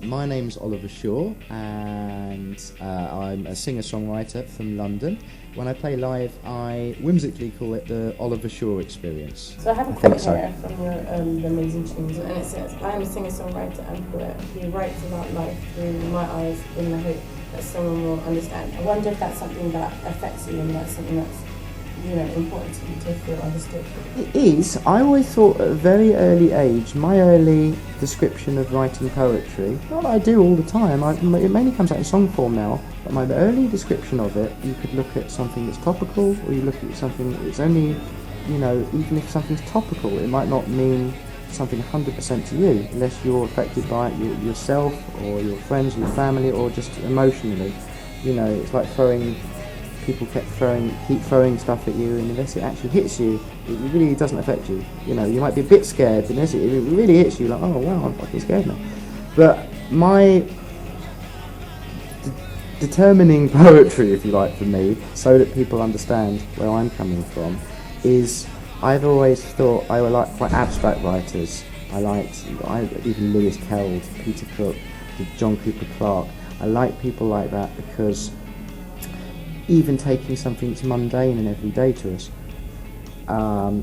My name's Oliver Shaw, and I'm a singer-songwriter from London. When I play live, I whimsically call it the Oliver Shaw experience. So I have a quote here from your The Amazing Tunes, and it says, "I am a singer-songwriter and poet who writes about life through my eyes in the hope that someone will understand." I wonder if that's something that affects you and that's something that's, important to you to feel understood. It is. I always thought at a very early age, my early description of writing poetry, not that I do all the time, it mainly comes out in song form now, but my early description of it, you could look at something that's topical, or you look at something that's only, even if something's topical, it might not mean something 100% to you, unless you're affected by it yourself, or your friends, your family, or just emotionally. It's like people keep throwing stuff at you, and unless it actually hits you, it really doesn't affect you. You might be a bit scared, but unless it really hits you, like, oh wow, I'm fucking scared now. But my determining poetry, if you like, for me, so that people understand where I'm coming from, is I've always thought I like quite abstract writers. Even Lewis Carroll, Peter Cook, John Cooper Clarke. I like people like that because even taking something that's mundane and everyday to us,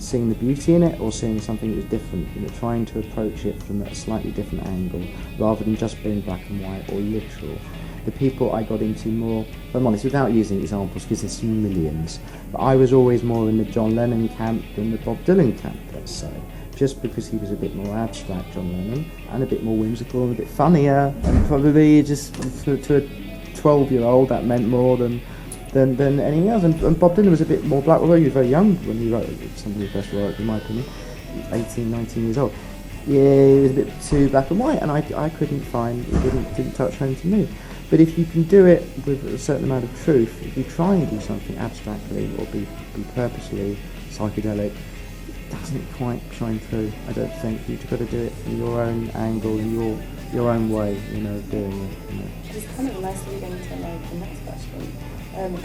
seeing the beauty in it or seeing something that's different, trying to approach it from a slightly different angle rather than just being black and white or literal. The people I got into more, if I'm honest, without using examples because there's millions, but I was always more in the John Lennon camp than the Bob Dylan camp, let's say, just because he was a bit more abstract, John Lennon, and a bit more whimsical and a bit funnier, and probably just to a 12-year-old that meant more than anything else. And Bob Dylan was a bit more black, although he was very young when he wrote some of his best work, in my opinion, 18, 19 years old. Yeah, he was a bit too black and white, and I couldn't find, it didn't touch home to me. But if you can do it with a certain amount of truth, if you try and do something abstractly or be purposely psychedelic, it doesn't quite shine through. I don't think. You've got to do it in your own angle, in your own way, of doing it. It's kind of a nice lead into the next question.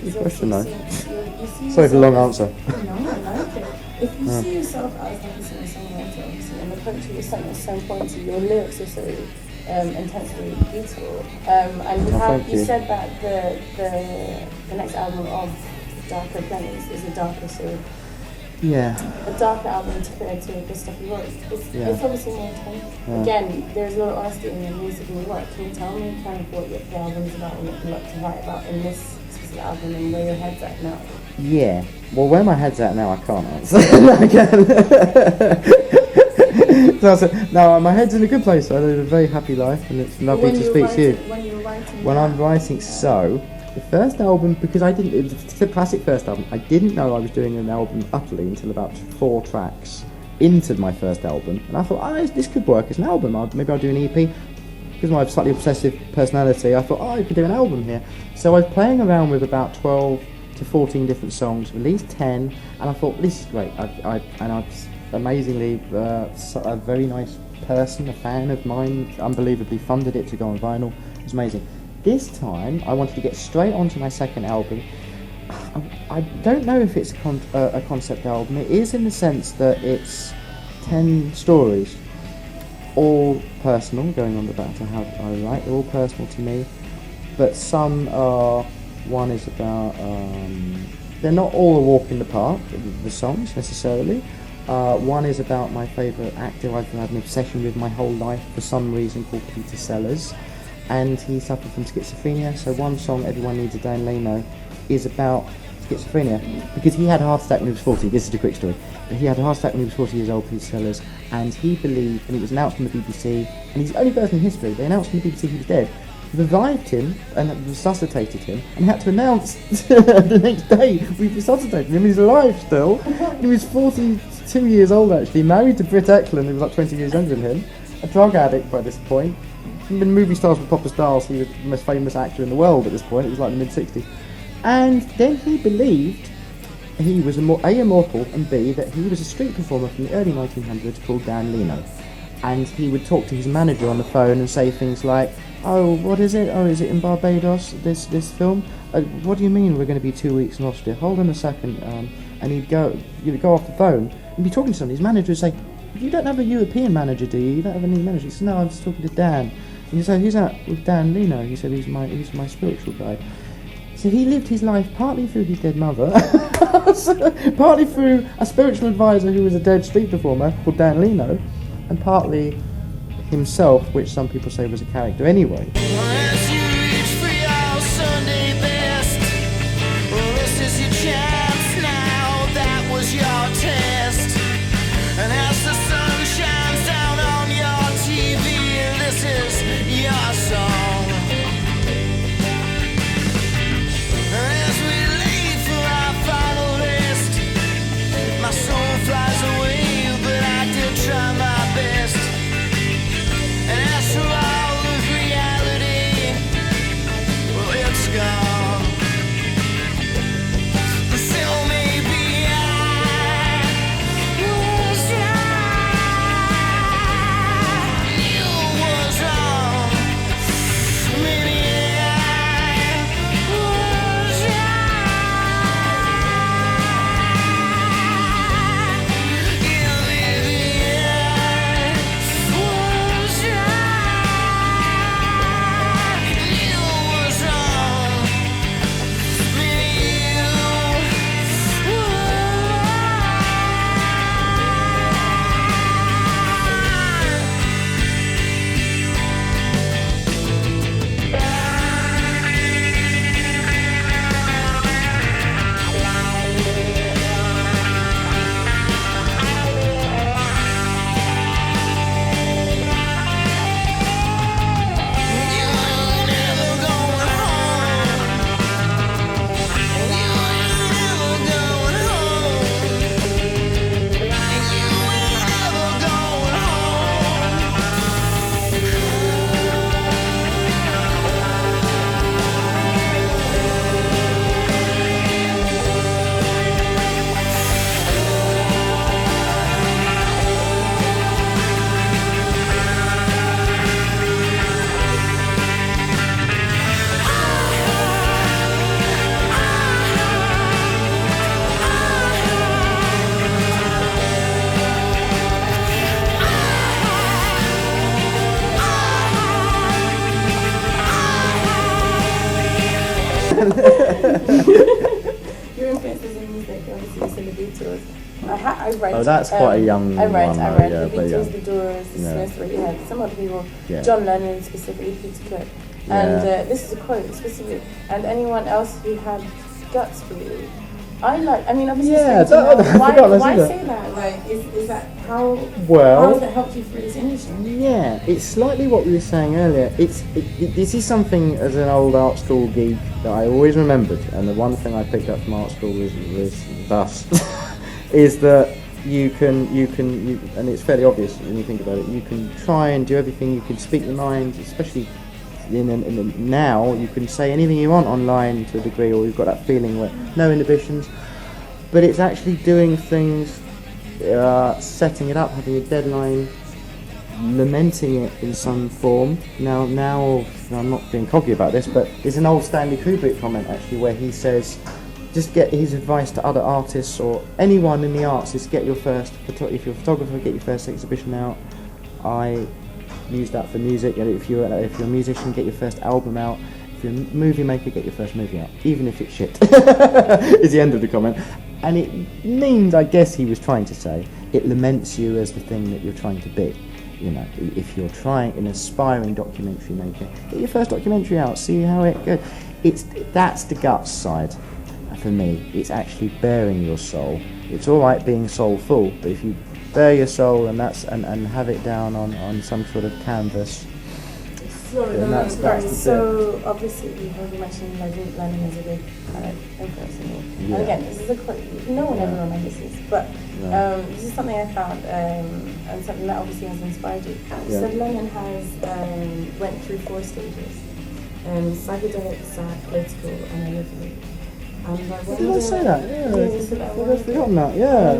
Good question, though. You see Sorry for the long answer. No, I like it. If you see yourself as like a singer-songwriter, obviously, and the poetry is something that's so important to you, your lyrics are so intensely beautiful, and you said that the next album of Darker Plains is a darker sort of a darker album compared to the stuff you wrote. It's obviously more intense. Yeah. Again, there's a lot of honesty in your music and your work. Can you tell me kind of what the album's about and what you like to write about in this specific album and where your head's at now? Yeah. Well, where my head's at now, I can't answer. No, my head's in a good place. I live a very happy life, and it's lovely to speak to you. When I'm writing, the first album, because it was a classic first album, I didn't know I was doing an album utterly until about 4 tracks into my first album, and I thought, this could work as an album. Maybe I'll do an EP. Because of my slightly obsessive personality, I thought, I could do an album here. So I was playing around with about 12 to 14 different songs, at least 10, and I thought, this is great. I amazingly, a very nice person, a fan of mine, unbelievably funded it to go on vinyl. It was amazing. This time, I wanted to get straight onto my second album. I don't know if it's a concept album. It is in the sense that it's 10 stories, all personal, going on about how I write. They're all personal to me, but some are. One is about. They're not all a walk in the park, the songs necessarily. One is about my favourite actor I've had an obsession with my whole life for some reason, called Peter Sellers, and he suffered from schizophrenia. So one song, Everyone Needs a Dan Leno, is about schizophrenia because he had a heart attack when he was 40. This is a quick story. But he had a heart attack when he was 40 years old, Peter Sellers, and he believed, and it was announced on the BBC, and he's the only person in history, they announced on the BBC he was dead, revived him and resuscitated him, and had to announce the next day, we've resuscitated him, he's alive still. He was 42 years old actually, married to Britt Eklund, who was like 20 years younger than him, a drug addict by this point. He'd been movie stars with proper stars, he was the most famous actor in the world at this point, it was like the mid-60s. And then he believed he was A, immortal, and B, that he was a street performer from the early 1900s called Dan Leno. And he would talk to his manager on the phone and say things like, oh, what is it? Oh, is it in Barbados, this film? What do you mean we're going to be 2 weeks in Austria? Hold on a second. And he'd go off the phone and be talking to somebody. His manager would say, you don't have a European manager, do you? You don't have any manager? He said, no, I'm just talking to Dan. And you say, who's that? With Dan Leno. He said, he's my spiritual guide. So he lived his life partly through his dead mother, partly through a spiritual advisor who was a dead street performer called Dan Leno, and partly himself, which some people say was a character anyway. Your influences in music, obviously, you said the Beatles. I read. Oh, that's quite a young I read one. the Yeah, Beatles, the Doors, the Smiths, Radiohead, some other people. John Lennon, specifically Peter Cook. And this is a quote specifically. And anyone else who had guts, really. I mean, obviously, why say that? Like, is that how has that helped you through this industry? Yeah, it's slightly what we were saying earlier. This is something as an old art school geek that I always remembered, and the one thing I picked up from art school was thus, is that you can, and it's fairly obvious when you think about it. You can try and do everything. You can speak your mind, especially. Now you can say anything you want online to a degree, or you've got that feeling where no inhibitions, but it's actually doing things, setting it up, having a deadline, lamenting it in some form. Now I'm not being cocky about this, but there's an old Stanley Kubrick comment actually where he says, just get his advice to other artists or anyone in the arts is get your first, if you're a photographer, get your first exhibition out. I use that for music. If you're a musician, get your first album out. If you're a movie maker, get your first movie out, even if it's shit. Is the end of the comment. And it means, I guess he was trying to say, it laments you as the thing that you're trying to be. You know, if you're an aspiring documentary maker, get your first documentary out, see how it goes. That's the guts side for me. It's actually bearing your soul. It's all right being soulful, but if you bare your soul and have it down on some sort of canvas. That's so obviously you've already mentioned Lennon is a big kind of influence in you. And again, this is a quote no one ever remembers this, but this is something I found and something that obviously has inspired you. You said Lennon has went through 4 stages: psychedelic, sad, political, and illiterate. Did I say that? Yeah, I've forgotten that. Yeah,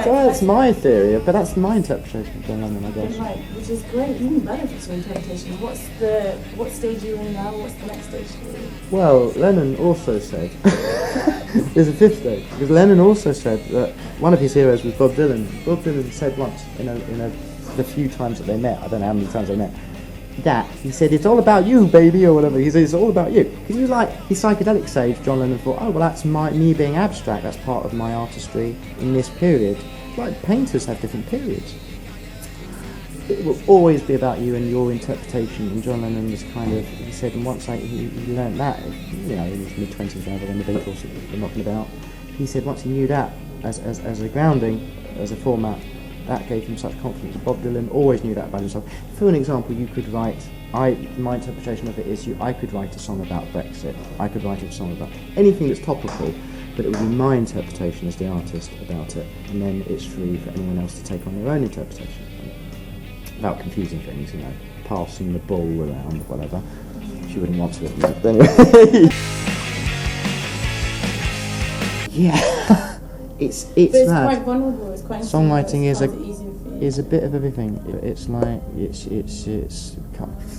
that's my theory, but that's my interpretation of John Lennon, I guess. Right, which is great. Even better for your interpretation. What stage are you in now? What's the next stage for you? Well, Lennon also said there's a 5th stage, because Lennon also said that one of his heroes was Bob Dylan. Bob Dylan said once in the few times that they met, I don't know how many times they met, that he said it's all about you, baby, or whatever. He said it's all about you because he was like his psychedelic stage. John Lennon thought, oh well, that's me being abstract. That's part of my artistry in this period. Like painters have different periods. It will always be about you and your interpretation. And John Lennon was kind of, he said, and once he learned that, you know, in his mid-20s, when the Beatles were knocking about, he said once he knew that as a grounding, as a format, that gave him such confidence. Bob Dylan always knew that about himself. For an example, you could write, my interpretation of it is I could write a song about Brexit, I could write a song about anything that's topical, but it would be my interpretation as the artist about it, and then it's free for anyone else to take on their own interpretation. Without confusing things, you know, passing the ball around, whatever. She wouldn't want to admit, but anyway. Yeah. It's that. Quite vulnerable. It's quite songwriting is a bit of everything. It's like it's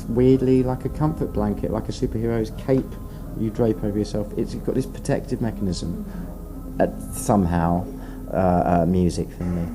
weirdly like a comfort blanket, like a superhero's cape you drape over yourself. It's got this protective mechanism. Somehow, music for me.